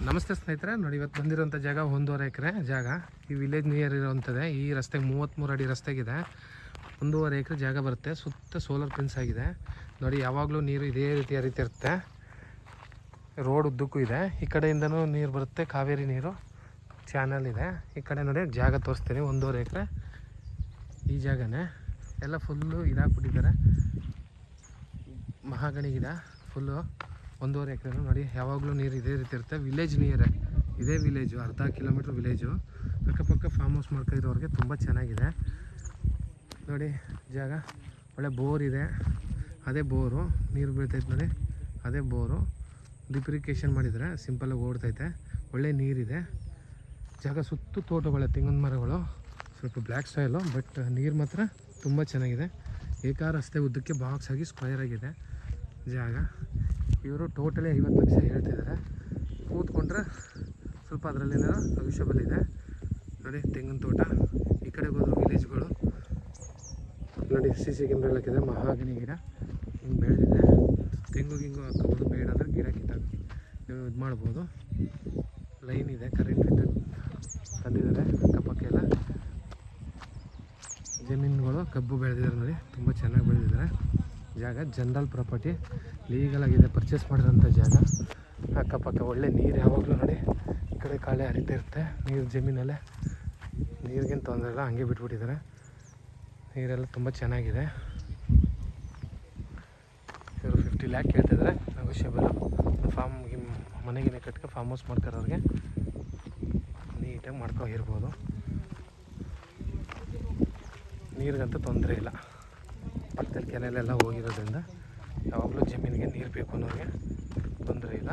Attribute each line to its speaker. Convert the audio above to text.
Speaker 1: ನಮಸ್ತೆ ಸ್ನೇಹಿತರೆ, ನೋಡಿ ಇವತ್ತು ಬಂದಿರೋಂಥ ಜಾಗ 1.5 ಎಕರೆ ಜಾಗ. ಈ ವಿಲೇಜ್ ನಿಯರ್ ಇರೋವಂಥದ್ದೇ. ಈ ರಸ್ತೆಗೆ 33 ಅಡಿ ರಸ್ತೆಗಿದೆ. 1.5 ಎಕರೆ ಜಾಗ ಬರುತ್ತೆ. ಸುತ್ತ ಸೋಲಾರ್ ಪ್ರಿನ್ಸ್ ಆಗಿದೆ. ನೋಡಿ ಯಾವಾಗಲೂ ನೀರು ಇದೇ ರೀತಿ ಹರಿತಿರುತ್ತೆ. ರೋಡ್ ಉದ್ದಕ್ಕೂ ಇದೆ. ಈ ಕಡೆಯಿಂದನೂ ನೀರು ಬರುತ್ತೆ, ಕಾವೇರಿ ನೀರು ಚಾನಲ್ ಇದೆ. ಈ ಕಡೆ ನೋಡಿ ಜಾಗ ತೋರಿಸ್ತೀನಿ. 1.5 ಎಕರೆ ಈ ಜಾಗನೇ. ಎಲ್ಲ ಫುಲ್ಲು ಇದಾಗ್ಬಿಟ್ಟಿದ್ದಾರೆ. ಮಹಾಗಣಿ ಗಿಡ ಫುಲ್ಲು 1.5 ಎಕರೆ. ನೋಡಿ ಯಾವಾಗಲೂ ನೀರು ಇದೇ ರೀತಿ ಇರುತ್ತೆ. ವಿಲೇಜ್ ನಿಯರೇ, ಇದೇ ವಿಲೇಜು, ಅರ್ಧ ಕಿಲೋಮೀಟ್ರ್ ವಿಲೇಜು. ಅಕ್ಕಪಕ್ಕ ಫಾರ್ಮ್ ಹೌಸ್ ಮಾಡ್ಕೊಂಡಿರೋರಿಗೆ ತುಂಬ ಚೆನ್ನಾಗಿದೆ. ನೋಡಿ ಜಾಗ ಒಳ್ಳೆ ಬೋರ್ ಇದೆ. ಅದೇ ಬೋರು ನೀರು ಬೀಳ್ತೈತೆ ನೋಡಿ, ಅದೇ ಬೋರು. ಡಿಪ್ರಿಕೇಷನ್ ಮಾಡಿದರೆ ಸಿಂಪಲಾಗಿ ಓಡ್ತೈತೆ. ಒಳ್ಳೆ ನೀರಿದೆ. ಜಾಗ ಸುತ್ತು ತೋಟಗಳೇ, ತೆಂಗಿನ ಮರಗಳು, ಸ್ವಲ್ಪ ಬ್ಲ್ಯಾಕ್ ಸಾಯಿಲು. ಬಟ್ ನೀರು ಮಾತ್ರ ತುಂಬ ಚೆನ್ನಾಗಿದೆ. ಏಕ ರಸ್ತೆ ಉದ್ದಕ್ಕೆ ಬಾಕ್ಸ್ ಆಗಿ ಸ್ಕ್ವೇರ್ ಆಗಿದೆ ಜಾಗ. ಇವರು ಟೋಟಲಿ 50 ಲಕ್ಷ ಹೇಳ್ತಿದ್ದಾರೆ. ಕೂತ್ಕೊಂಡ್ರೆ ಸ್ವಲ್ಪ ಅದರಲ್ಲಿ ಭವಿಷ್ಯಬಲ್ ಇದೆ. ನೋಡಿ ತೆಂಗಿನ ತೋಟ. ಈ ಕಡೆಗೆ ಹೋದ್ರು ವಿಲೇಜ್ಗಳು. ನೋಡಿ CC ಕ್ಯಾಮ್ರಾ ಹಾಕಿದೆ. ಮಹಾಗಣಿ ಗಿಡ ಹಿಂಗೆ ಬೆಳೆದಿದೆ. ತೆಂಗು ಗಿಂಗು ಹಾಕ್ಬೋದು, ಬೇಡ ಅಂದರೆ ಗಿಡ ಕಿತ್ತಾಕಿ ನೀವು ಇದು ಮಾಡ್ಬೋದು. ಲೈನ್ ಇದೆ, ಕರೆಂಟ್ ಇದೆ ತಂದಿದ್ದಾರೆ. ಅಕ್ಕಪಕ್ಕ ಎಲ್ಲ ಜಮೀನುಗಳು ಕಬ್ಬು ಬೆಳೆದಿದ್ದಾರೆ. ನೋಡಿ ತುಂಬ ಚೆನ್ನಾಗಿ ಬೆಳೆದಿದ್ದಾರೆ. ಜಾಗ ಜನರಲ್ ಪ್ರಾಪರ್ಟಿ, ಲೀಗಲ್ ಆಗಿದೆ. ಪರ್ಚೇಸ್ ಮಾಡಿರೋಂಥ ಜಾಗ. ಅಕ್ಕಪಕ್ಕ ಒಳ್ಳೆ ನೀರು ಯಾವಾಗಲೂ ನೋಡಿ ಈ ಕಡೆ ಕಾಳೆ ಹರಿತಾ ಇರುತ್ತೆ. ನೀರು ಜಮೀನಲ್ಲೇ, ನೀರಿಗೇನು ತೊಂದರೆ ಇಲ್ಲ, ಹಂಗೆ ಬಿಟ್ಬಿಟ್ಟಿದ್ದಾರೆ. ನೀರೆಲ್ಲ ತುಂಬ ಚೆನ್ನಾಗಿದೆ. ಇವರು 50 ಲ್ಯಾಕ್ ಕೇಳ್ತಿದ್ದಾರೆ. ನೆಗೋಷಿಯಬಲು. ಮನೆಗಿನೇ ಕಟ್ಕೊ ಫಾರ್ಮ್ ಹೌಸ್ ಮಾಡ್ಕೊಳ್ಳೋರಿಗೆ ನೀಟಾಗಿ ಮಾಡ್ಕೊಂಡಿರ್ಬೋದು. ನೀರಿಗಂತೂ ತೊಂದರೆ ಇಲ್ಲ. ಪಕ್ಕದಲ್ಲಿ ಕೆನೆಲೆಲ್ಲ ಹೋಗಿರೋದ್ರಿಂದ ಯಾವಾಗಲೂ ಜಮೀನಿಗೆ ನೀರು ಬೇಕು ಅನ್ನೋರಿಗೆ ತೊಂದರೆ ಇಲ್ಲ.